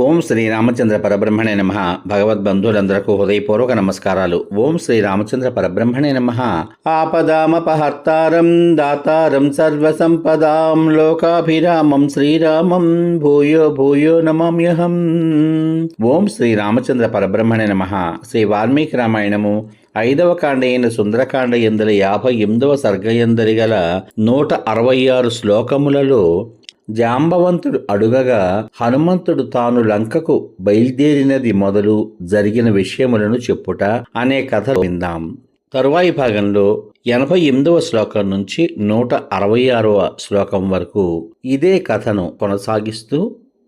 ఓం శ్రీ రామచంద్ర పరబ్రహ్మణే నమః. భగవద్బంధువులందరకు హృదయపూర్వక నమస్కారాలు. ఓం శ్రీ రామచంద్ర పరబ్రహ్మణే నమః. ఆపదామపహర్తారం దాతారం సర్వసంపదాం లోకాభిరామం శ్రీరామం భూయో భూయో నమామ్యహం. ఓం శ్రీ రామచంద్ర పరబ్రహ్మణే నమః. శ్రీ వాల్మీకి రామాయణము 5వ కాండ అయిన సుందరకాండ ఎందలి 58వ సర్గయందలి గల 166 శ్లోకములలో జాంబవంతుడు అడుగగా హనుమంతుడు తాను లంకకు బయలుదేరినది మొదలు జరిగిన విషయములను చెప్పుట అనే కథ విందాం. తరువాయి భాగంలో 88వ శ్లోకం నుంచి 166వ శ్లోకం వరకు ఇదే కథను కొనసాగిస్తూ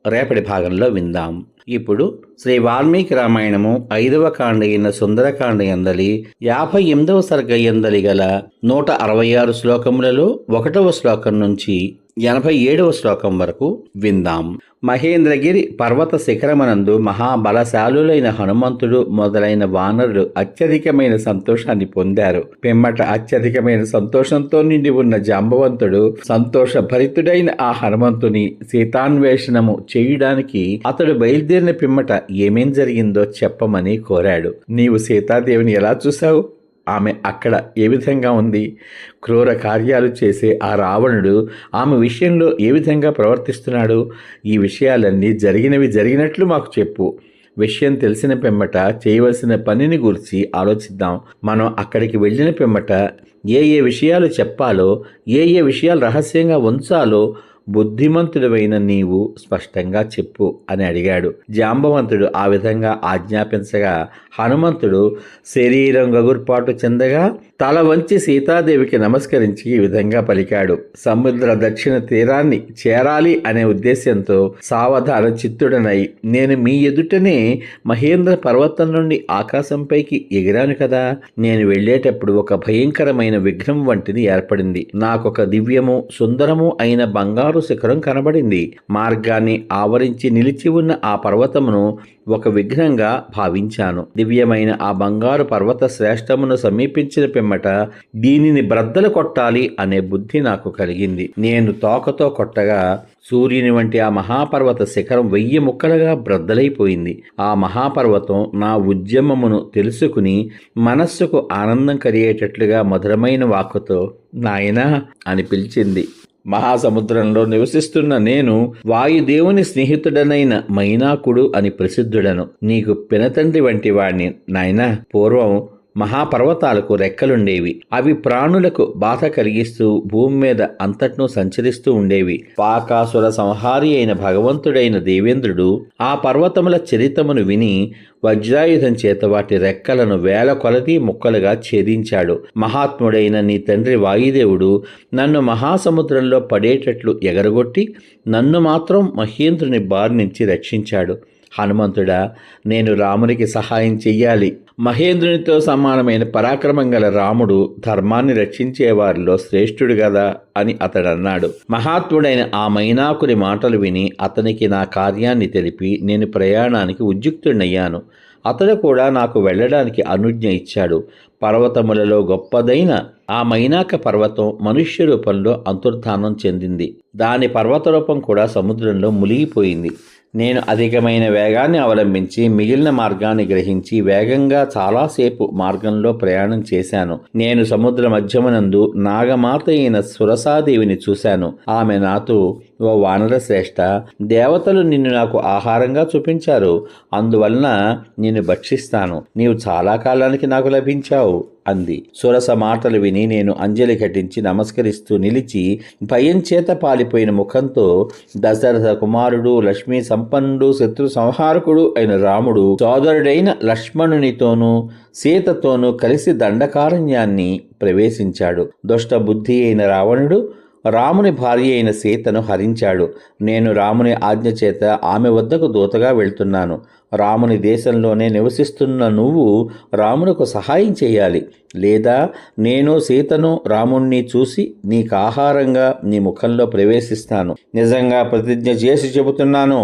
రేపటి భాగంలో విందాం. ఇప్పుడు శ్రీ వాల్మీకి రామాయణము 5వ కాండ అయిన సుందరకాండ ఎందలి 58వ సర్గ ఎందలి గల 166 శ్లోకములలో 1వ శ్లోకం నుంచి 87వ శ్లోకం వరకు విందాం. మహేంద్రగిరి పర్వత శిఖరమనందు మహాబలశాలులైన హనుమంతుడు మొదలైన వానరులు అత్యధికమైన సంతోషాన్ని పొందారు. పిమ్మట అత్యధికమైన సంతోషంతో నిండి ఉన్న జాంబవంతుడు సంతోషభరితుడైన ఆ హనుమంతుని సీతాన్వేషణము చేయడానికి అతడు బయలుదేరిన పిమ్మట ఏమేం జరిగిందో చెప్పమని కోరాడు. నీవు సీతాదేవిని ఎలా చూశావు? ఆమె అక్కడ ఏ విధంగా ఉంది? క్రూర కార్యాలు చేసే ఆ రావణుడు ఆమె విషయంలో ఏ విధంగా ప్రవర్తిస్తున్నాడు? ఈ విషయాలన్నీ జరిగినట్లు మాకు చెప్పు. విషయం తెలిసిన పిమ్మట చేయవలసిన పనిని గురించి ఆలోచిద్దాం. మనం అక్కడికి వెళ్ళిన పిమ్మట ఏ విషయాలు చెప్పాలో, ఏ విషయాలు రహస్యంగా ఉంచాలో బుద్ధిమంతుడవైన నీవు స్పష్టంగా చెప్పు అని అడిగాడు. జాంబవంతుడు ఆ విధంగా ఆజ్ఞాపించగా హనుమంతుడు శరీరం గగుర్పాటు చెందగా తల వంచి సీతాదేవికి నమస్కరించి ఈ విధంగా పలికాడు. సముద్ర దక్షిణ తీరాన్ని చేరాలి అనే ఉద్దేశ్యంతో సావధాన చిత్తుడనై నేను మీ ఎదుటనే మహేంద్ర పర్వతం నుండి ఆకాశంపైకి ఎగిరాను కదా. నేను వెళ్ళేటప్పుడు ఒక భయంకరమైన విఘ్నం వంటిది ఏర్పడింది. నాకొక దివ్యము సుందరము అయిన బంగారు శిఖరం కనబడింది. మార్గాన్ని ఆవరించి నిలిచి ఉన్న ఆ పర్వతమును ఒక విఘ్నంగా భావించాను. దివ్యమైన ఆ బంగారు పర్వత శ్రేష్టమును సమీపించిన పిమ్మట దీనిని బ్రద్దలు కొట్టాలి అనే బుద్ధి నాకు కలిగింది. నేను తోకతో కొట్టగా సూర్యుని వంటి ఆ మహాపర్వత శిఖరం 1000 ముక్కలుగా బ్రద్దలైపోయింది. ఆ మహాపర్వతం నా ఉద్యమమును తెలుసుకుని మనస్సుకు ఆనందం కలిగేటట్లుగా మధురమైన వాక్కుతో నాయనా అని పిలిచింది. మహాసముద్రంలో నివసిస్తున్న నేను వాయుదేవుని స్నేహితుడనైన మైనాకుడు అని ప్రసిద్ధుడను. నీకు పినతండ్రి వంటి వాడిని నాయనా. పూర్వం మహాపర్వతాలకు రెక్కలుండేవి. అవి ప్రాణులకు బాధ కలిగిస్తూ భూమి మీద అంతట్నూ సంచరిస్తూ ఉండేవి. పాకాసుర సంహారి అయిన భగవంతుడైన దేవేంద్రుడు ఆ పర్వతముల చరితమును విని వజ్రాయుధం చేత వాటి రెక్కలను 1000 కొలది ముక్కలుగా ఛేదించాడు. మహాత్ముడైన నీ తండ్రి వాయుదేవుడు నన్ను మహాసముద్రంలో పడేటట్లు ఎగరగొట్టి నన్ను మాత్రం మహేంద్రుని బారి నుంచి రక్షించాడు. హనుమంతుడా, నేను రామునికి సహాయం చెయ్యాలి. మహేంద్రునితో సమానమైన పరాక్రమం గల రాముడు ధర్మాన్ని రక్షించేవారిలో శ్రేష్ఠుడు గదా అని అతడన్నాడు. మహాత్ముడైన ఆ మైనాకుని మాటలు విని అతనికి నా కార్యాన్ని తెలిపి నేను ప్రయాణానికి ఉద్యుక్తుడయ్యాను. అతడు కూడా నాకు వెళ్ళడానికి అనుజ్ఞ ఇచ్చాడు. పర్వతములలో గొప్పదైన ఆ మైనాక పర్వతం మనుష్య రూపంలో అంతర్ధానం చెందింది. దాని పర్వత రూపం కూడా సముద్రంలో మునిగిపోయింది. నేను అధికమైన వేగాన్ని అవలంబించి మిగిలిన మార్గాన్ని గ్రహించి వేగంగా చాలాసేపు మార్గంలో ప్రయాణం చేశాను. నేను సముద్ర మధ్యమునందు నాగమాత అయిన సురసాదేవిని చూశాను. ఆమె నాతో, ఓ వానర శ్రేష్ఠ, దేవతలు నిన్ను నాకు ఆహారంగా చూపించారు. అందువలన నిన్ను భక్షిస్తాను. నీవు చాలా కాలానికి నాకు లభించావు అంది. సురస మాటలు విని నేను అంజలి ఘటించి నమస్కరిస్తూ నిలిచి భయం చేత పాలిపోయిన ముఖంతో దశరథ కుమారుడు, లక్ష్మీ సంపన్నుడు, శత్రు సంహారకుడు అయిన రాముడు సోదరుడైన లక్ష్మణునితోనూ సీతతోనూ కలిసి దండకారణ్యాన్ని ప్రవేశించాడు. దుష్ట బుద్ధి అయిన రావణుడు రాముని భార్య అయిన సీతను హరించాడు. నేను రాముని ఆజ్ఞ చేత ఆమె వద్దకు దూతగా వెళ్తున్నాను. రాముని దేశంలోనే నివసిస్తున్న నువ్వు రామునకు సహాయం చేయాలి. లేదా నేను సీతను రాముణ్ణి చూసి నీకు ఆహారంగా నీ ముఖంలో ప్రవేశిస్తాను. నిజంగా ప్రతిజ్ఞ చేసి చెబుతున్నాను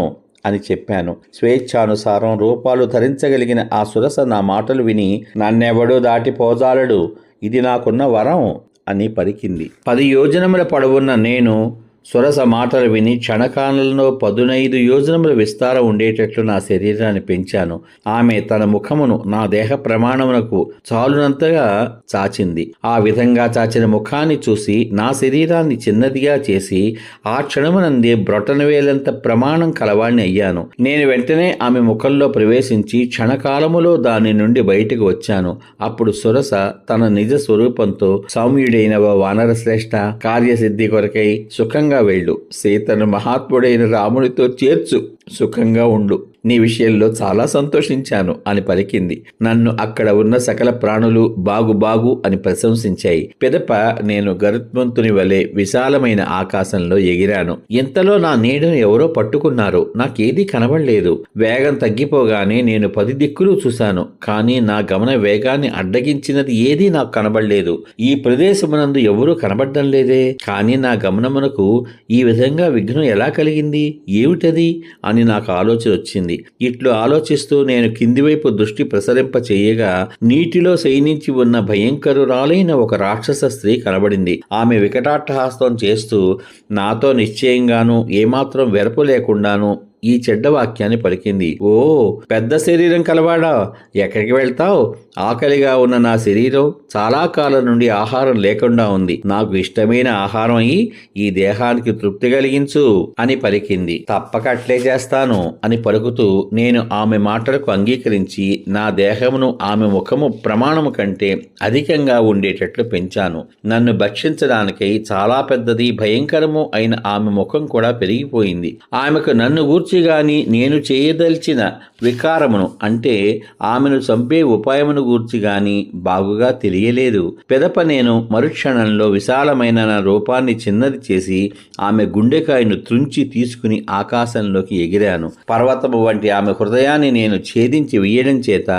అని చెప్పాను. స్వేచ్ఛానుసారం రూపాలు ధరించగలిగిన ఆ సురస నా మాటలు విని నన్నెవడూ దాటిపోజాలడు, ఇది నాకున్న వరం అని పలికింది. 10 యోజనముల పొడవున్న నేను సురస మాటలు విని క్షణకాలంలో 15 యోజనముల విస్తారం ఉండేటట్లు నా శరీరాన్ని పెంచాను. ఆమె తన ముఖమును నా దేహ ప్రమాణమునకు చాలునంతగా చాచింది. ఆ విధంగా చాచిన ముఖాన్ని చూసి నా శరీరాన్ని చిన్నదిగా చేసి ఆ క్షణమునందే బ్రొటనవేలంత ప్రమాణం కలవాణ్ణి అయ్యాను. నేను వెంటనే ఆమె ముఖంలో ప్రవేశించి క్షణకాలములో దాని నుండి బయటకు వచ్చాను. అప్పుడు సురస తన నిజ స్వరూపంతో, సౌమ్యుడైన వానర శ్రేష్ఠ, కార్యసిద్ధి కొరకై సుఖంగా వెళ్ళు, సీతను మహాత్ముడైన రామునితో చేర్చు, సుఖంగా ఉండు, నీ విషయంలో చాలా సంతోషించాను అని పలికింది. నన్ను అక్కడ ఉన్న సకల ప్రాణులు బాగు బాగు అని ప్రశంసించాయి. పిదప నేను గరుత్మంతుని వలె విశాలమైన ఆకాశంలో ఎగిరాను. ఇంతలో నా నీడను ఎవరో పట్టుకున్నారు. నాకేదీ కనబడలేదు. వేగం తగ్గిపోగానే నేను 10 దిక్కులు చూశాను. కానీ నా గమన వేగాన్ని అడ్డగించినది ఏదీ నాకు కనబడలేదు. ఈ ప్రదేశమునందు ఎవరూ కనబడడం లేదే. కానీ నా గమనమునకు ఈ విధంగా విఘ్నం ఎలా కలిగింది, ఏమిటది అని నాకు ఆలోచన వచ్చింది. ఇట్లు ఆలోచిస్తూ నేను కింది వైపు దృష్టి ప్రసరింప చేయగా నీటిలో శయనించి ఉన్న భయంకరురాలైన ఒక రాక్షస స్త్రీ కనబడింది. ఆమె వికటాట్టహాసం చేస్తూ నాతో నిశ్చయంగాను ఏమాత్రం వెరపు లేకుండాను ఈ చెడ్డ వాక్యాన్ని పలికింది. ఓ పెద్ద శరీరం కలవాడా, ఎక్కడికి వెళ్తావు? ఆకలిగా ఉన్న నా శరీరం చాలా కాలం నుండి ఆహారం లేకుండా ఉంది. నాకు ఇష్టమైన ఆహారం అయి ఈ దేహానికి తృప్తి కలిగించు అని పలికింది. తప్పక అట్లే చేస్తాను అని పలుకుతూ నేను ఆమె మాటలకు అంగీకరించి నా దేహమును ఆమె ముఖము ప్రమాణము కంటే అధికంగా ఉండేటట్లు పెంచాను. నన్ను భక్షించడానికై చాలా పెద్దది భయంకరము అయిన ఆమె ముఖం కూడా పెరిగిపోయింది. ఆమెకు నన్ను గూర్చి గాని నేను చేయదలిచిన వికారమును అంటే ఆమెను చంపే ఉపాయమును గూర్చి గాని బాగుగా తెలియలేదు. పెదప నేను మరుక్షణంలో విశాలమైన నా రూపాన్ని చిన్నది చేసి ఆమె గుండెకాయను త్రుంచి తీసుకుని ఆకాశంలోకి ఎగిరాను. పర్వతము వంటి ఆమె హృదయాన్ని నేను ఛేదించి వేయడం చేత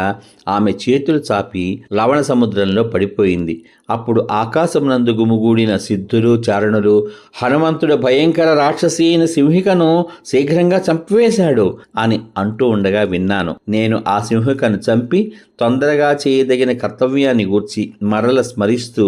ఆమె చేతులు చాపి లవణ సముద్రంలో పడిపోయింది. అప్పుడు ఆకాశమునందు గుమిగూడిన సిద్ధులు, చారణులు హనుమంతుడు భయంకర రాక్షసి అయిన సింహికను శీఘ్రంగా చంపివేశాడు అని అంటూ ఉండగా విన్నాను. నేను ఆ సింహికను చంపి తొందరగా చేయదగిన కర్తవ్యాన్ని గూర్చి మరల స్మరిస్తూ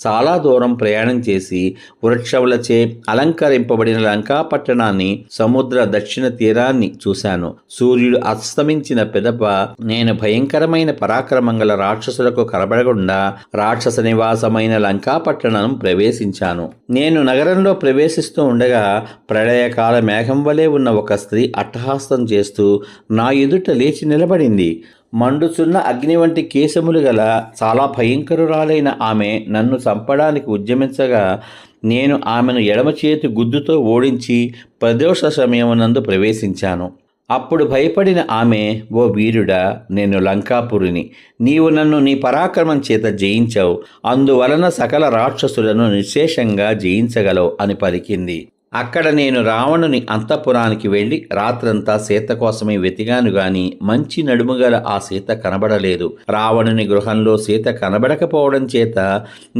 చాలా దూరం ప్రయాణం చేసి వృక్షములచే అలంకరింపబడిన లంకా పట్టణాన్ని, సముద్ర దక్షిణ తీరాన్ని చూశాను. సూర్యుడు అస్తమించిన పిదప నేను భయంకరమైన పరాక్రమం గల రాక్షసులకు కనబడకుండా రాక్షస నివాసమైన లంకా పట్టణం ప్రవేశించాను. నేను నగరంలో ప్రవేశిస్తూ ఉండగా ప్రళయకాల మేఘం వలె ఉన్న ఒక స్త్రీ అట్టహాసం చేస్తూ నా ఎదుట లేచి నిలబడింది. మండుచున్న అగ్ని వంటి కేశములు గల చాలా భయంకరురాలైన ఆమె నన్ను చంపడానికి ఉద్యమించగా నేను ఆమెను ఎడమ చేతి గుద్దుతో ఓడించి ప్రదోష సమయమునందు ప్రవేశించాను. అప్పుడు భయపడిన ఆమె, ఓ వీరుడా, నేను లంకాపురిని, నీవు నన్ను నీ పరాక్రమం చేత జయించావు, అందువలన సకల రాక్షసులను నిశ్శేషంగా జయించగలవు అని పలికింది. అక్కడ నేను రావణుని అంతఃపురానికి వెళ్ళి రాత్రంతా సీత కోసమే వెతికాను గాని మంచి నడుముగల ఆ సీత కనబడలేదు. రావణుని గృహంలో సీత కనబడకపోవడం చేత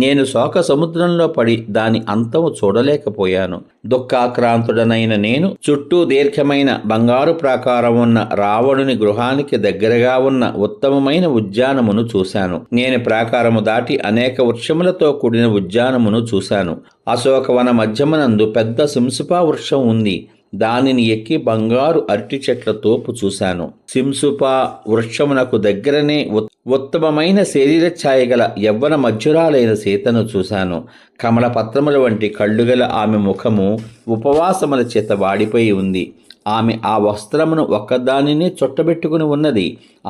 నేను శోక సముద్రంలో పడి దాని అంతము చూడలేకపోయాను. దుఃఖాక్రాంతుడనైన నేను చుట్టూ దీర్ఘమైన బంగారు ప్రాకారం ఉన్న రావణుని గృహానికి దగ్గరగా ఉన్న ఉత్తమమైన ఉద్యానమును చూశాను. నేను ప్రాకారము దాటి అనేక వృక్షములతో కూడిన ఉద్యానమును చూశాను. అశోకవన మధ్యమనందు పెద్ద సింసుపా వృక్షం ఉంది. దానిని ఎక్కి బంగారు అరటి చెట్ల తోపు చూశాను. సింసుపా వృక్షమునకు దగ్గరనే ఉత్తమమైన శరీర ఛాయ గల యవ్వన మధ్యురాలైన సీతను చూశాను. కమల పత్రముల వంటి కళ్ళుగల ఆమె ముఖము ఉపవాసముల చేత వాడిపోయి ఉంది. ఆమె ఆ వస్త్రమును ఒక్కదానినే చుట్టబెట్టుకుని ఉన్నది.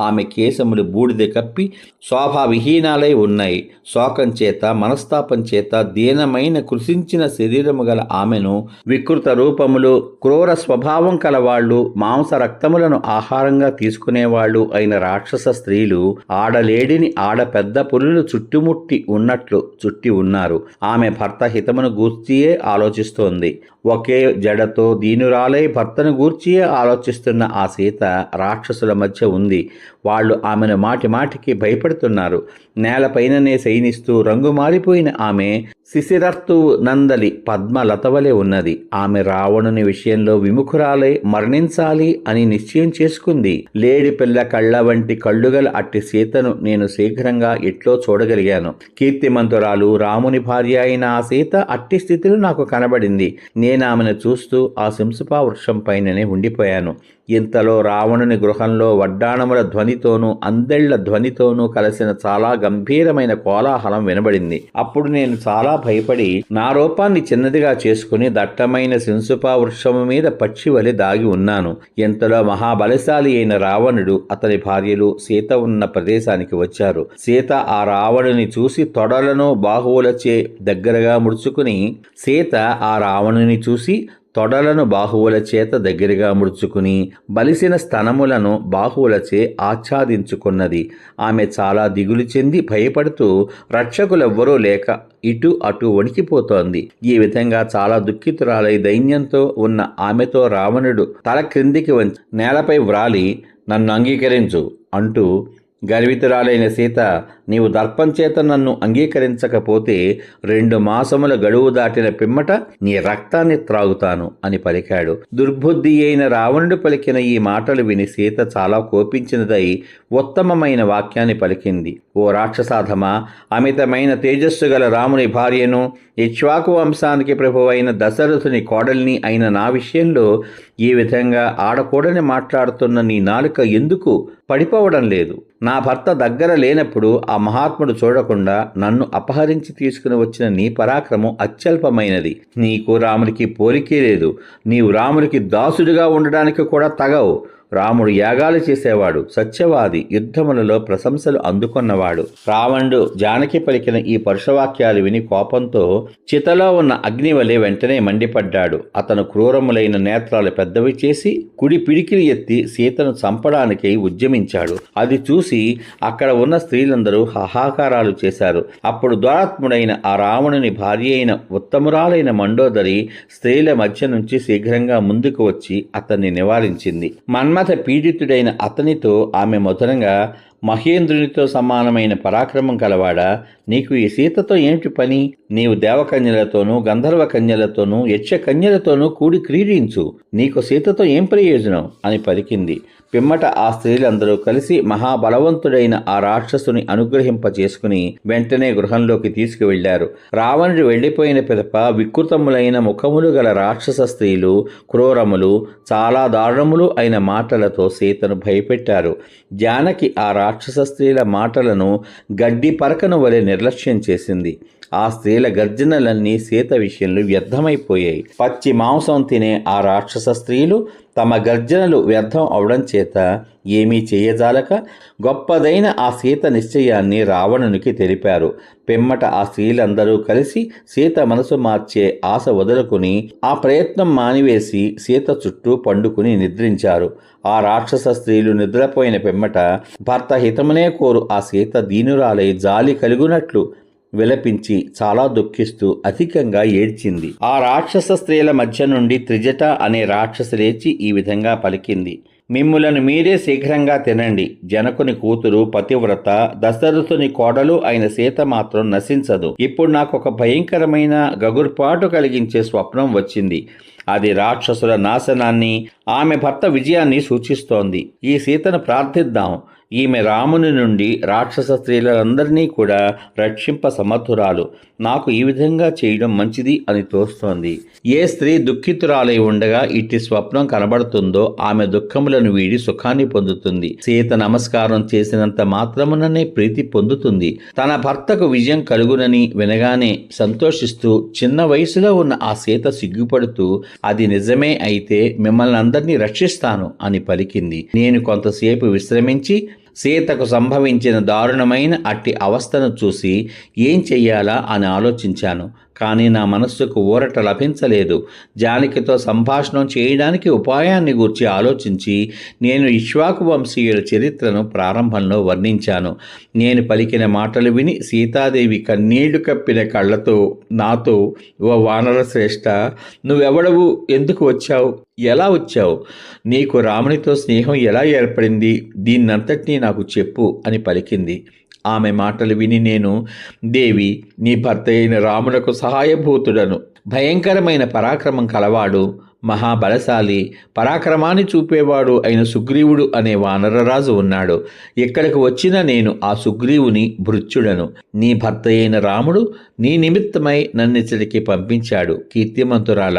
ఆమె కేశములు బూడిద కప్పి శోభావిహీనాలై ఉన్నాయి. శోకం చేత, మనస్తాపం చేత దీనమైన కృషించిన శరీరము గల ఆమెను వికృత రూపములు, క్రూర స్వభావం కలవాళ్లు, మాంస రక్తములను ఆహారంగా తీసుకునేవాళ్లు అయిన రాక్షస స్త్రీలు ఆడలేడిని ఆడ పెద్ద పులులు చుట్టుముట్టి ఉన్నట్లు చుట్టి ఉన్నారు. ఆమె భర్త హితమును గూర్చియే ఆలోచిస్తోంది. ఒకే జడతో దీనురాలై భర్తను గూర్చియే ఆలోచిస్తున్న ఆ సీత రాక్షసుల మధ్య ఉంది. వాళ్ళు ఆమెను మాటి మాటికి భయపడుతున్నారు. నేలపైననే శయనిస్తూ రంగు మారిపోయిన ఆమె శిశిరర్తువు నందలి పద్మలతవలే ఉన్నది. ఆమె రావణుని విషయంలో విముఖురాలై మరణించాలి అని నిశ్చయం చేసుకుంది. లేడి పిల్ల కళ్ళ వంటి కళ్ళుగల అట్టి సీతను నేను శీఘ్రంగా ఎట్లో చూడగలిగాను. కీర్తిమంతురాలు రాముని భార్య అయిన ఆ సీత అట్టి స్థితిలో నాకు కనబడింది. నేను ఆమెను చూస్తూ ఆ శంసుపా వృక్షం పైననే ఉండిపోయాను. ఇంతలో రావణుని గృహంలో వడ్డాణముల ధ్వనితోనూ అందెళ్ల ధ్వనితోనూ కలిసిన చాలా గంభీరమైన కోలాహలం వినబడింది. అప్పుడు నేను చాలా భయపడి నా రూపాన్ని చిన్నదిగా చేసుకుని దట్టమైన శంసుపా వృక్షము మీద పక్షి వలె దాగి ఉన్నాను. ఇంతలో మహాబలశాలి అయిన రావణుడు అతని భార్యలు సీత ఉన్న ప్రదేశానికి వచ్చారు. సీత ఆ రావణుని చూసి తొడలను బాహువులచే దగ్గరగా ముడుచుకుని బాహువుల చేత దగ్గరగా ముడుచుకుని బలిసిన స్తనములను బాహువులచే ఆచ్ఛాదించుకున్నది. ఆమె చాలా దిగులు చెంది భయపడుతూ రక్షకులెవ్వరూ లేక ఇటు అటు వణికిపోతోంది. ఈ విధంగా చాలా దుఃఖితురాలై దైన్యంతో ఉన్న ఆమెతో రావణుడు తల క్రిందికి వంచి నేలపై వ్రాలి, నన్ను అంగీకరించు అంటూ, గర్వితురాలైన సీత, నీవు దర్పం చేత నన్ను అంగీకరించకపోతే 2 మాసముల గడువు దాటిన పిమ్మట నీ రక్తాన్ని త్రాగుతాను అని పలికాడు. దుర్బుద్ధి అయిన రావణుడు పలికిన ఈ మాటలు విని సీత చాలా కోపించినదై ఉత్తమమైన వాక్యాన్ని పలికింది. ఓ రాక్షసాధమా, అమితమైన తేజస్సు గల రాముని భార్యను, ఇక్ష్వాకు వంశానికి ప్రభువైన దశరథుని కోడల్ని అయిన నా విషయంలో ఈ విధంగా ఆడకూడని మాట్లాడుతున్న నీ నాలుక ఎందుకు పడిపోవడం లేదు? నా భర్త దగ్గర లేనప్పుడు ఆ మహాత్ముడు చూడకుండా నన్ను అపహరించి తీసుకుని వచ్చిన నీ పరాక్రమం అత్యల్పమైనది. నీకు రాముడికి పోలికే లేదు. నీవు రాముడికి దాసుడిగా ఉండడానికి కూడా తగవు. రాముడు యాగాలు చేసేవాడు, సత్యవాది, యుద్ధములలో ప్రశంసలు అందుకున్నవాడు. రావణుడు జానకి పలికిన ఈ పరుషవాక్యాలు విని కోపంతో చితలో ఉన్న అగ్ని వలె వెంటనే మండిపడ్డాడు. అతను క్రూరములైన నేత్రాలు పెద్దవి చేసి కుడి పిడికిలి ఎత్తి సీతను చంపడానికై ఉద్యమించాడు. అది చూసి అక్కడ ఉన్న స్త్రీలందరూ హాహాకారాలు చేశారు. అప్పుడు దురాత్ముడైన ఆ రావణుని భార్య అయిన ఉత్తమురాలైన మండోదరి స్త్రీల మధ్య నుంచి శీఘ్రంగా ముందుకు వచ్చి అతన్ని నివారించింది. మన్మథ పీడితుడైన అతనితో ఆమె మధురంగా, మహేంద్రునితో సమానమైన పరాక్రమం కలవాడా, నీకు ఈ సీతతో ఏమిటి పని? నీవు దేవకన్యలతోనూ గంధర్వ కన్యలతోనూ యక్ష కన్యలతోనూ కూడి క్రీడించు. నీకు సీతతో ఏం ప్రయోజనం అని పలికింది. పిమ్మట ఆ స్త్రీలందరూ కలిసి మహాబలవంతుడైన ఆ రాక్షసుని అనుగ్రహింపచేసుకుని వెంటనే గృహంలోకి తీసుకువెళ్లారు. రావణుడు వెళ్లిపోయిన పిదప వికృతములైన ముఖములు గల రాక్షస స్త్రీలు, క్రూరములు, చాలా దారుణములు అయిన మాటలతో సీతను భయపెట్టారు. జానకి ఆ రాక్షస స్త్రీల మాటలను గడ్డి పరకను వలె నిర్లక్ష్యం చేసింది. ఆ స్త్రీల గర్జనలన్నీ సీత విషయంలో వ్యర్థమైపోయాయి. పచ్చి మాంసం తినే ఆ రాక్షస స్త్రీలు తమ గర్జనలు వ్యర్థం అవడం చేత ఏమీ చేయజాలక గొప్పదైన ఆ సీత నిశ్చయాన్ని రావణునికి తెలిపారు. పిమ్మట ఆ స్త్రీలందరూ కలిసి సీత మనసు మార్చే ఆశ వదులుకుని ఆ ప్రయత్నం మానివేసి సీత చుట్టూ పండుకుని నిద్రించారు. ఆ రాక్షస స్త్రీలు నిద్రపోయిన పిమ్మట భర్త హితమునే కోరు ఆ సీత దీనురాలై జాలి కలుగునట్లు విలపించి చాలా దుఃఖిస్తూ అధికంగా ఏడ్చింది. ఆ రాక్షస స్త్రీల మధ్య నుండి త్రిజట అనే రాక్షసి లేచి ఈ విధంగా పలికింది. మిమ్ములను మీరే శీఘ్రంగా తినండి. జనకుని కూతురు పతివ్రత, దశరథుని కోడలు అయిన సీత మాత్రం నశించదు. ఇప్పుడు నాకు ఒక భయంకరమైన గగుర్పాటు కలిగించే స్వప్నం వచ్చింది. అది రాక్షసుల నాశనాన్ని, ఆమె భర్త విజయాన్ని సూచిస్తోంది. ఈ సీతను ప్రార్థిద్దాం. ఈమె రాముని నుండి రాక్షస స్త్రీలందరినీ కూడా రక్షింప సమర్థురాలు. నాకు ఈ విధంగా చేయడం మంచిది అని తోస్తోంది. ఏ స్త్రీ దుఃఖితురాలై ఉండగా ఇట్టి స్వప్నం కనబడుతుందో ఆమె దుఃఖములను వీడి సుఖాన్ని పొందుతుంది. సీత నమస్కారం చేసినంత మాత్రముననే ప్రీతి పొందుతుంది. తన భర్తకు విజయం కలుగునని వినగానే సంతోషిస్తూ చిన్న వయసులో ఉన్న ఆ సీత సిగ్గుపడుతూ, అది నిజమే అయితే మిమ్మల్ని అందరినీ రక్షిస్తాను అని పలికింది. నేను కొంతసేపు విశ్రమించి సీతకు సంభవించిన దారుణమైన అట్టి అవస్థను చూసి ఏం చెయ్యాలా అని ఆలోచించాను. కానీ నా మనస్సుకు ఊరట లభించలేదు. జానకితో సంభాషణం చేయడానికి ఉపాయాన్ని గూర్చి ఆలోచించి నేను ఇక్ష్వాకు వంశీయుల చరిత్రను ప్రారంభంలో వర్ణించాను. నేను పలికిన మాటలు విని సీతాదేవి కన్నీళ్లు కప్పిన కళ్ళతో నాతో, ఓ వానర శ్రేష్ఠ, నువ్వెవడవు? ఎందుకు వచ్చావు? ఎలా వచ్చావు? నీకు రామునితో స్నేహం ఎలా ఏర్పడింది? దీన్నంతటినీ నాకు చెప్పు అని పలికింది. ఆమె మాటలు విని నేను, దేవి, నీ భర్త అయిన రామునకు సహాయభూతుడను. భయంకరమైన పరాక్రమం కలవాడు, మహాబలశాలి, పరాక్రమాన్ని చూపేవాడు అయిన సుగ్రీవుడు అనే వానరరాజు ఉన్నాడు. ఇక్కడికి వచ్చిన నేను ఆ సుగ్రీవుని భృత్యుడను. నీ భర్త అయిన రాముడు నీ నిమిత్తమై నన్నిచ్చడికి పంపించాడు. కీర్తిమంతురాల,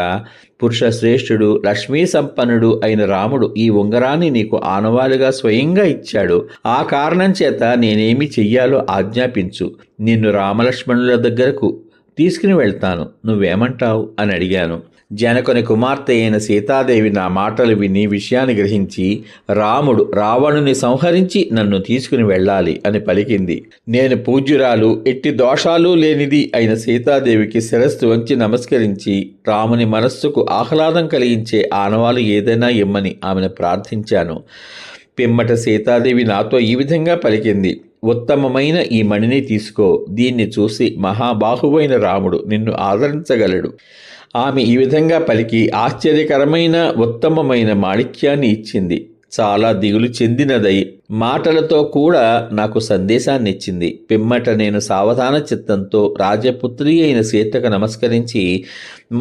పురుష శ్రేష్ఠుడు, లక్ష్మీ సంపన్నుడు అయిన రాముడు ఈ ఉంగరాన్ని నీకు ఆనవాలుగా స్వయంగా ఇచ్చాడు. ఆ కారణం చేత నేనేమి చెయ్యాలో ఆజ్ఞాపించు. నిన్ను రామలక్ష్మణుల దగ్గరకు తీసుకుని వెళ్తాను. నువ్వేమంటావు అని అడిగాను. జనకుని కుమార్తె అయిన సీతాదేవి నా మాటలు విని విషయాన్ని గ్రహించి, రాముడు రావణుని సంహరించి నన్ను తీసుకుని వెళ్ళాలి అని పలికింది. నేను పూజ్యురాలు, ఎట్టి దోషాలు లేనిది అయిన సీతాదేవికి శిరస్సు వంచి నమస్కరించి, రాముని మనస్సుకు ఆహ్లాదం కలిగించే ఆనవాలు ఏదైనా ఇమ్మని ఆమెను ప్రార్థించాను. పిమ్మట సీతాదేవి నాతో ఈ విధంగా పలికింది. ఉత్తమమైన ఈ మణిని తీసుకో. దీన్ని చూసి మహాబాహువైన రాముడు నిన్ను ఆదరించగలడు. ఆమె ఈ విధంగా పలికి ఆశ్చర్యకరమైన ఉత్తమమైన మాణిక్యాన్ని ఇచ్చింది. చాలా దిగులు చెందినదై మాటలతో కూడా నాకు సందేశాన్ని ఇచ్చింది. పిమ్మట నేను సావధాన చిత్తంతో రాజపుత్రి అయిన సీతకు నమస్కరించి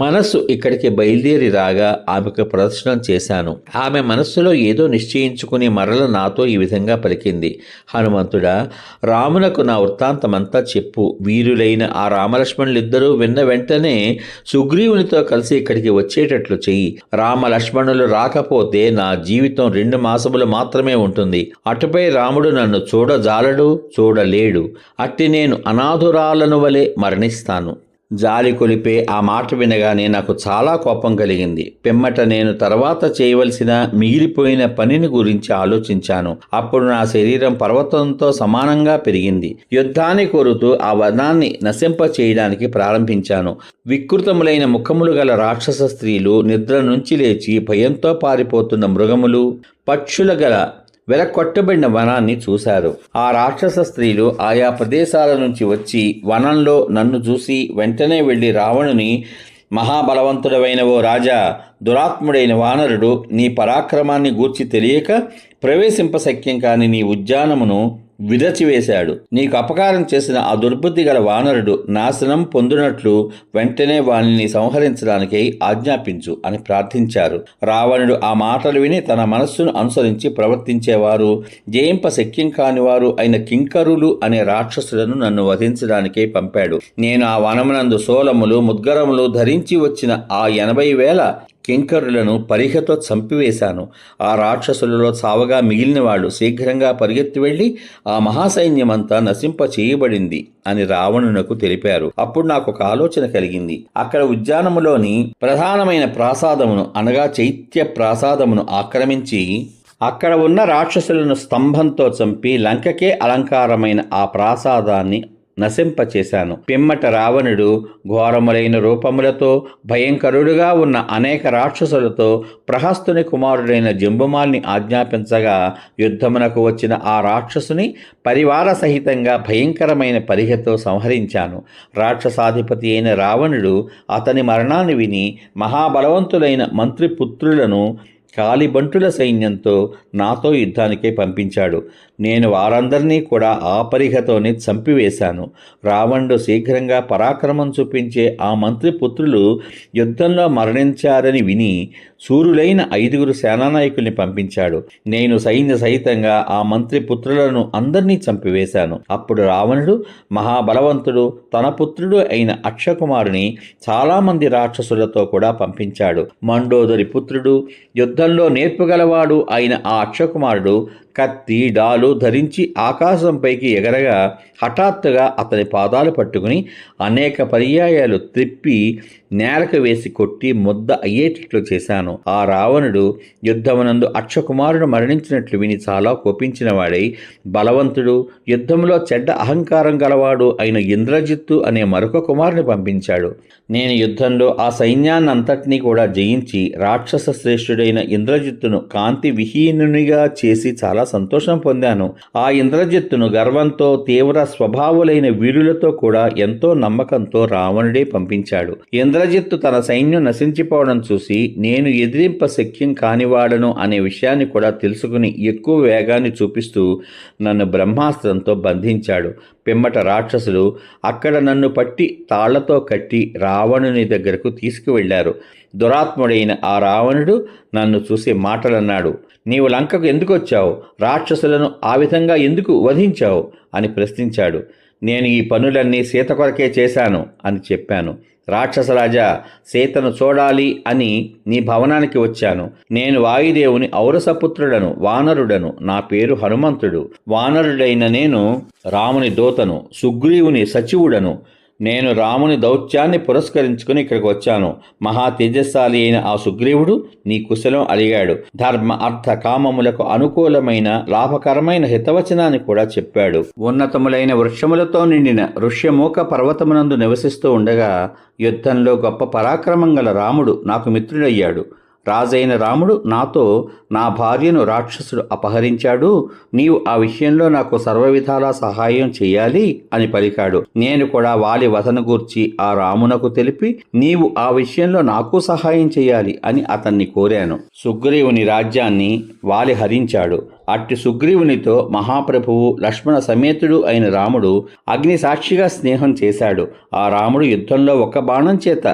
మనస్సు ఇక్కడికి బయలుదేరి రాగా ఆమెకు ప్రదర్శనం చేశాను. ఆమె మనస్సులో ఏదో నిశ్చయించుకుని మరల నాతో ఈ విధంగా పలికింది. హనుమంతుడా, రామునకు నా వృత్తాంతమంతా చెప్పు. వీరులైన ఆ రామలక్ష్మణులిద్దరూ విన్న వెంటనే సుగ్రీవునితో కలిసి ఇక్కడికి వచ్చేటట్లు చెయ్యి. రామలక్ష్మణులు రాకపోతే నా జీవితం 2 మాసములు మాత్రమే ఉంటుంది. అటుపై రాముడు నన్ను చూడజాలడు, చూడలేడు. అట్టి నేను అనాథురాలను వలె మరణిస్తాను. జాలి కొలిపే ఆ మాట వినగానే నాకు చాలా కోపం కలిగింది. పిమ్మట నేను తర్వాత చేయవలసిన మిగిలిపోయిన పనిని గురించి ఆలోచించాను. అప్పుడు నా శరీరం పర్వతంతో సమానంగా పెరిగింది. యుద్ధాన్ని కోరుతూ ఆ వనాన్ని నశింప చేయడానికి ప్రారంభించాను. వికృతములైన ముఖములు గల రాక్షస స్త్రీలు, నిద్ర నుంచి లేచి భయంతో పారిపోతున్న మృగములు, పక్షుల గల వెలకొట్టబడిన వనాన్ని చూశారు. ఆ రాక్షస స్త్రీలు ఆయా ప్రదేశాల నుంచి వచ్చి వనంలో నన్ను చూసి వెంటనే వెళ్ళి రావణుని, మహాబలవంతుడవైన ఓ రాజా, దురాత్ముడైన వానరుడు నీ పరాక్రమాన్ని గూర్చి తెలియక ప్రవేశింపశక్యం కాని నీ ఉద్యానమును విరచివేశాడు. నీకు అపకారం చేసిన ఆ దుర్బుద్ధి గల వానరుడు నాశనం పొందినట్లు వెంటనే వానిని సంహరించడానికి ఆజ్ఞాపించు అని ప్రార్థించారు. రావణుడు ఆ మాటలు విని తన మనస్సును అనుసరించి ప్రవర్తించేవారు, జయింప శక్యం కానివారు అయిన కింకరులు అనే రాక్షసులను నన్ను వధించడానికే పంపాడు. నేను ఆ వనమునందు సోలములు, ముద్గరములు ధరించి వచ్చిన ఆ 80,000 కింకరులను పరిహతో చంపివేశాను. ఆ రాక్షసులలో సావగా మిగిలిన వాళ్ళు శీఘ్రంగా పరిగెత్తి వెళ్ళి ఆ మహాసైన్యమంతా నశింప చేయబడింది అని రావణునకు తెలిపారు. అప్పుడు నాకు ఒక ఆలోచన కలిగింది. అక్కడ ఉద్యానములోని ప్రధానమైన ప్రాసాదమును అనగా చైత్య ప్రాసాదమును ఆక్రమించి అక్కడ ఉన్న రాక్షసులను స్తంభంతో చంపి లంకకే అలంకారమైన ఆ ప్రాసాదాన్ని నశింపచేశాను. పిమ్మట రావణుడు ఘోరములైన రూపములతో భయంకరుడుగా ఉన్న అనేక రాక్షసులతో ప్రహస్తుని కుమారుడైన జంబుమాల్ని ఆజ్ఞాపించగా యుద్ధమునకు వచ్చిన ఆ రాక్షసుని పరివార సహితంగా భయంకరమైన పరిహతో సంహరించాను. రాక్షసాధిపతి అయిన రావణుడు అతని మరణాన్ని విని మహాబలవంతులైన మంత్రిపుత్రులను కాలిబంటుల సైన్యంతో నాతో యుద్ధానికే పంపించాడు. నేను వారందరినీ కూడా ఆ పరిహతోనే చంపివేశాను. రావణుడు శీఘ్రంగా పరాక్రమం చూపించే ఆ మంత్రిపుత్రులు యుద్ధంలో మరణించారని విని శూరులైన 5 సేనానాయకుల్ని పంపించాడు. నేను సైన్య సహితంగా ఆ మంత్రిపుత్రులను అందరినీ చంపివేశాను. అప్పుడు రావణుడు మహాబలవంతుడు తన పుత్రుడు అయిన అక్షకుమారుని చాలామంది రాక్షసులతో కూడా పంపించాడు. మండోదరి పుత్రుడు, యుద్ధంలో నేర్పుగలవాడు అయిన ఆ అక్షకుమారుడు కత్తి, డాలు ధరించి ఆకాశంపైకి ఎగరగా హఠాత్తుగా అతని పాదాలు పట్టుకుని అనేక పర్యాయాలు త్రిప్పి నేలకు వేసి కొట్టి ముద్ద అయ్యేటట్లు చేశాను. ఆ రావణుడు యుద్ధమునందు అక్షకుమారుడు మరణించినట్లు విని చాలా కోపించిన వాడై బలవంతుడు, యుద్ధంలో చెడ్డ అహంకారం గలవాడు అయిన ఇంద్రజిత్తు అనే మరొక కుమారుని పంపించాడు. నేను యుద్ధంలో ఆ సైన్యాన్నంతటినీ కూడా జయించి రాక్షస శ్రేష్ఠుడైన ఇంద్రజిత్తును కాంతి విహీనునిగా చేసి చాలా సంతోషం పొందాను. ఆ ఇంద్రజిత్తును గర్వంతో తీవ్ర స్వభావులైన వీరులతో కూడా ఎంతో నమ్మకంతో రావణుడే పంపించాడు. ఇంద్రజిత్తు తన సైన్యం నశించిపోవడం చూసి నేను ఎదిరింప శక్యం కానివాడను అనే విషయాన్ని కూడా తెలుసుకుని ఎక్కువ వేగాన్ని చూపిస్తూ నన్ను బ్రహ్మాస్త్రంతో బంధించాడు. పిమ్మట రాక్షసులు అక్కడ నన్ను పట్టి తాళ్లతో కట్టి రావణుని దగ్గరకు తీసుకువెళ్లారు. దురాత్ముడైన ఆ రావణుడు నన్ను చూసి మాటలన్నాడు. నీవు లంకకు ఎందుకు వచ్చావు? రాక్షసులను ఆ విధంగా ఎందుకు వధించావు అని ప్రశ్నించాడు. నేను ఈ పనులన్నీ సీత కొరకే చేశాను అని చెప్పాను. రాక్షసరాజా, సీతను చూడాలి అని నీ భవనానికి వచ్చాను. నేను వాయుదేవుని ఔరసపుత్రుడను, వానరుడను. నా పేరు హనుమంతుడు. వానరుడైన నేను రాముని దూతను, సుగ్రీవుని సచివుడను. నేను రాముని దౌత్యాన్ని పురస్కరించుకుని ఇక్కడికి వచ్చాను. మహా తేజస్శాలి అయిన ఆ సుగ్రీవుడు నీ కుశలం అడిగాడు. ధర్మ అర్థ కామములకు అనుకూలమైన లాభకరమైన హితవచనాన్ని కూడా చెప్పాడు. ఉన్నతములైన వృక్షములతో నిండిన ఋష్యమూక పర్వతమునందు నివసిస్తూ ఉండగా యుద్ధంలో గొప్ప పరాక్రమం గల రాముడు నాకు మిత్రుడయ్యాడు. రాజైన రాముడు నాతో నా భార్యను రాక్షసుడు అపహరించాడు. నీవు ఆ విషయంలో నాకు సర్వవిధాలా సహాయం చెయ్యాలి అని పలికాడు. నేను కూడా వాలి వధను గూర్చి ఆ రామునకు తెలిపి నీవు ఆ విషయంలో నాకు సహాయం చెయ్యాలి అని అతన్ని కోరాను. సుగ్రీవుని రాజ్యాన్ని వాలి హరించాడు. అట్టి సుగ్రీవునితో మహాప్రభువు లక్ష్మణ సమేతుడు అయిన రాముడు అగ్ని సాక్షిగా స్నేహం చేశాడు. ఆ రాముడు యుద్ధంలో ఒక బాణం చేత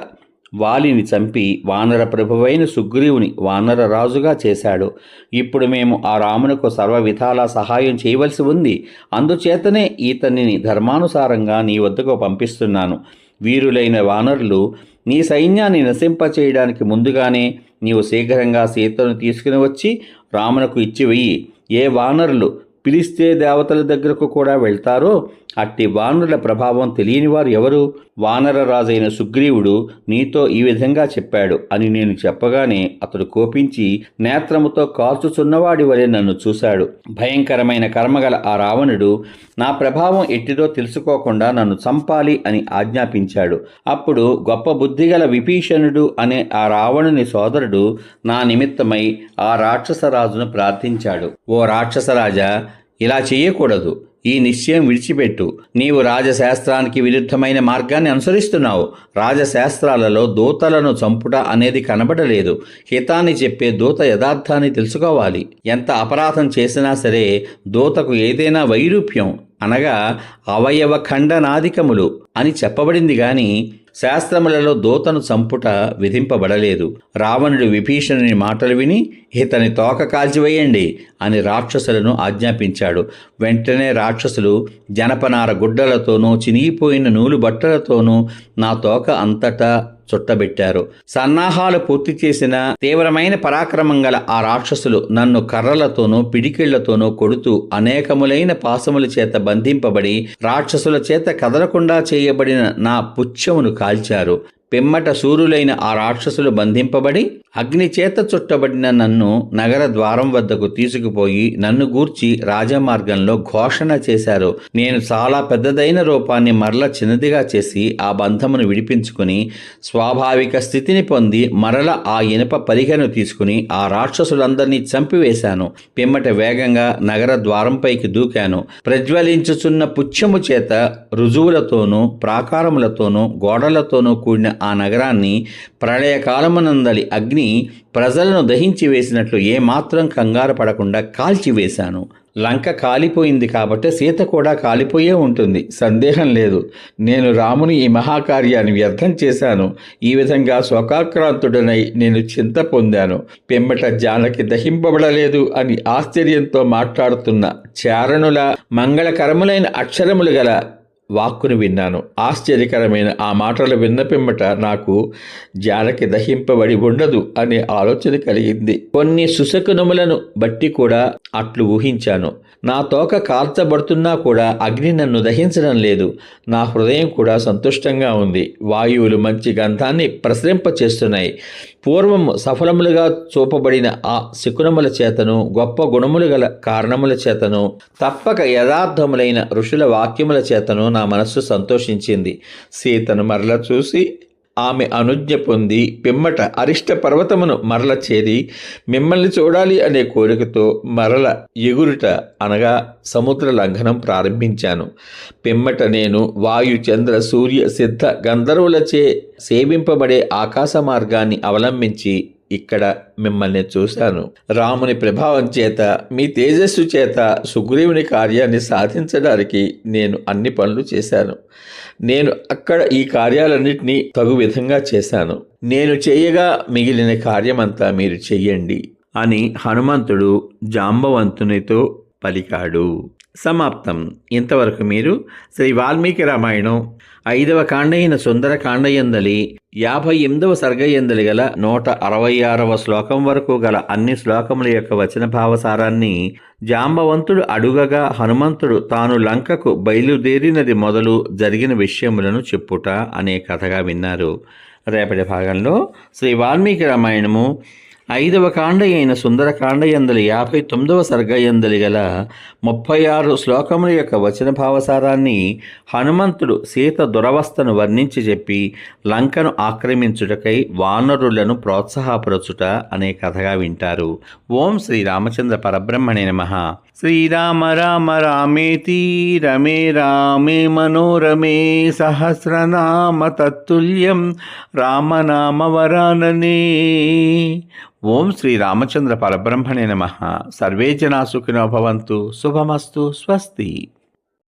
వాలిని చంపి వానర ప్రభువైన సుగ్రీవుని వానర రాజుగా చేశాడు. ఇప్పుడు మేము ఆ రామునకు సర్వ విధాలా సహాయం చేయవలసి ఉంది. అందుచేతనే ఈతనిని ధర్మానుసారంగా నీ వద్దకు పంపిస్తున్నాను. వీరులైన వానరులు నీ సైన్యాన్ని నశింపచేయడానికి ముందుగానే నీవు శీఘ్రంగా సీతను తీసుకుని వచ్చి రామునకు ఇచ్చి వెయ్యి. ఏ వానరులు పిలిస్తే దేవతల దగ్గరకు కూడా వెళ్తారో అట్టి వానరుల ప్రభావం తెలియని వారు ఎవరు? వానర రాజైన సుగ్రీవుడు నీతో ఈ విధంగా చెప్పాడు అని నేను చెప్పగానే అతడు కోపించి నేత్రముతో కాల్చుచున్నవాడి వలె నన్ను చూశాడు. భయంకరమైన కర్మగల ఆ రావణుడు నా ప్రభావం ఎట్టిదో తెలుసుకోకుండా నన్ను చంపాలి అని ఆజ్ఞాపించాడు. అప్పుడు గొప్ప బుద్ధిగల విభీషణుడు అనే ఆ రావణుని సోదరుడు నా నిమిత్తమై ఆ రాక్షసరాజును ప్రార్థించాడు. ఓ రాక్షసరాజా, ఇలా చేయకూడదు. ఈ నిశ్చయం విడిచిపెట్టు. నీవు రాజశాస్త్రానికి విరుద్ధమైన మార్గాన్ని అనుసరిస్తున్నావు. రాజశాస్త్రాలలో దూతలను చంపుట అనేది కనబడలేదు. హితాన్ని చెప్పే దూత యథార్థాన్ని తెలుసుకోవాలి. ఎంత అపరాధం చేసినా సరే దూతకు ఏదైనా వైరూప్యం అనగా అవయవ ఖండనాధికములు అని చెప్పబడింది గాని శాస్త్రములలో దూతను చంపుట విధింపబడలేదు. రావణుడు విభీషణుని మాటలు విని ఇతని తోక కాల్చివేయండి అని రాక్షసులను ఆజ్ఞాపించాడు. వెంటనే రాక్షసులు జనపనార గుడ్డలతోనూ చినిగిపోయిన నూలు బట్టలతోనూ నా తోక అంతటా చుట్టబెట్టారు. సన్నాహాలు పూర్తి చేసిన తీవ్రమైన పరాక్రమం గల ఆ రాక్షసులు నన్ను కర్రలతోనూ పిడికిళ్లతోనూ కొడుతూ అనేకములైన పాశముల చేత బంధింపబడి రాక్షసుల చేత కదలకుండా చేయబడిన నా పుచ్చమును కాల్చారు. పిమ్మట శూరులైన ఆ రాక్షసులు బంధింపబడి అగ్ని చేత చుట్టబడిన నన్ను నగర ద్వారం వద్దకు తీసుకుపోయి నన్ను గూర్చి రాజమార్గంలో ఘోషణ చేశారు. నేను చాలా పెద్దదైన రూపాన్ని మరల చిన్నదిగా చేసి ఆ బంధమును విడిపించుకుని స్వాభావిక స్థితిని పొంది మరల ఆ ఇనుప పరిగెను తీసుకుని ఆ రాక్షసులందరినీ చంపివేశాను. పిమ్మట వేగంగా నగర ద్వారంపైకి దూకాను. ప్రజ్వలించుచున్న పుచ్చము చేత రుజువులతోనూ ప్రాకారములతోనూ గోడలతోనూ కూడిన ఆ నగరాన్ని ప్రళయకాలమునందలి అగ్ని ప్రజలను దహించి వేసినట్లు ఏమాత్రం కంగారు పడకుండా కాల్చివేశాను. లంక కాలిపోయింది కాబట్టి సీత కూడా కాలిపోయే ఉంటుంది, సందేహం లేదు. నేను రాముని ఈ మహాకార్యాన్ని వ్యర్థం చేశాను. ఈ విధంగా శోకాక్రాంతుడనై నేను చింత పొందాను. పిమ్మట జానకి దహింపబడలేదు అని ఆశ్చర్యంతో మాట్లాడుతున్న చారణుల మంగళకరములైన అక్షరములు గల వాక్కును విన్నాను. ఆశ్చర్యకరమైన ఆ మాటలు విన్న పిమ్మట నాకు జానకి దహింపబడి ఉండదు అనే ఆలోచన కలిగింది. కొన్ని సుశకునములను బట్టి కూడా అట్లు ఊహించాను. నా తోక కాల్చబడుతున్నా కూడా అగ్ని నన్ను దహించడం లేదు. నా హృదయం కూడా సంతుష్టంగా ఉంది. వాయువులు మంచి గంధాన్ని ప్రసరింపచేస్తున్నాయి. పూర్వము సఫలములుగా చూపబడిన ఆ శకునముల చేతను గొప్ప గుణములు గల కారణముల చేతను తప్పక యథార్థములైన ఋషుల వాక్యముల చేతను నా మనస్సు సంతోషించింది. సీతను మరల చూసి ఆమె అనుజ్ఞ పొంది పిమ్మట అరిష్ట పర్వతమును మరల చేరి మిమ్మల్ని చూడాలి అనే కోరికతో మరల ఎగురుట అనగా సముద్ర లంఘనం ప్రారంభించాను. పిమ్మట నేను వాయు, చంద్ర, సూర్య, సిద్ధ గంధర్వులచే సేవింపబడే ఆకాశ మార్గాన్ని అవలంబించి ఇక్కడ మిమ్మల్ని చూశాను. రాముని ప్రభావం చేత, మీ తేజస్సు చేత సుగ్రీవుని కార్యాన్ని సాధించడానికి నేను అన్ని పనులు చేశాను. నేను అక్కడ ఈ కార్యాలన్నింటినీ తగు విధంగా చేశాను. నేను చేయగా మిగిలిన కార్యమంతా మీరు చెయ్యండి అని హనుమంతుడు జాంబవంతునితో పలికాడు. సమాప్తం. ఇంతవరకు మీరు శ్రీ వాల్మీకి రామాయణం 5వ కాండైన సుందరకాండయందలి 58వ సర్గయందలి గల 166వ శ్లోకం వరకు గల అన్ని శ్లోకముల యొక్క వచన భావసారాన్ని జాంబవంతుడు అడుగగా హనుమంతుడు తాను లంకకు బయలుదేరినది మొదలు జరిగిన విషయములను చెప్పుట అనే కథగా విన్నారు. రేపటి భాగంలో శ్రీ వాల్మీకి రామాయణము 5వ కాండ అయిన సుందరకాండయందలి 59వ సర్గయందలి గల 36 శ్లోకముల యొక్క వచన భావసారాన్ని హనుమంతుడు సీత దురవస్థను వర్ణించి చెప్పి లంకను ఆక్రమించుటకై వానరులను ప్రోత్సాహపరచుట అనే కథగా వింటారు. ఓం శ్రీ రామచంద్ర పరబ్రహ్మణే నమః. శ్రీరామ రామ రామేతి రమే రామే మనోరమే సహస్రనామ తత్తుల్యం రామనామ వరాననే. ఓం శ్రీ రామచంద్ర పరబ్రహ్మణే నమః. సర్వే జనా సుఖినో భవంతు. శుభమస్తు. స్వస్తి.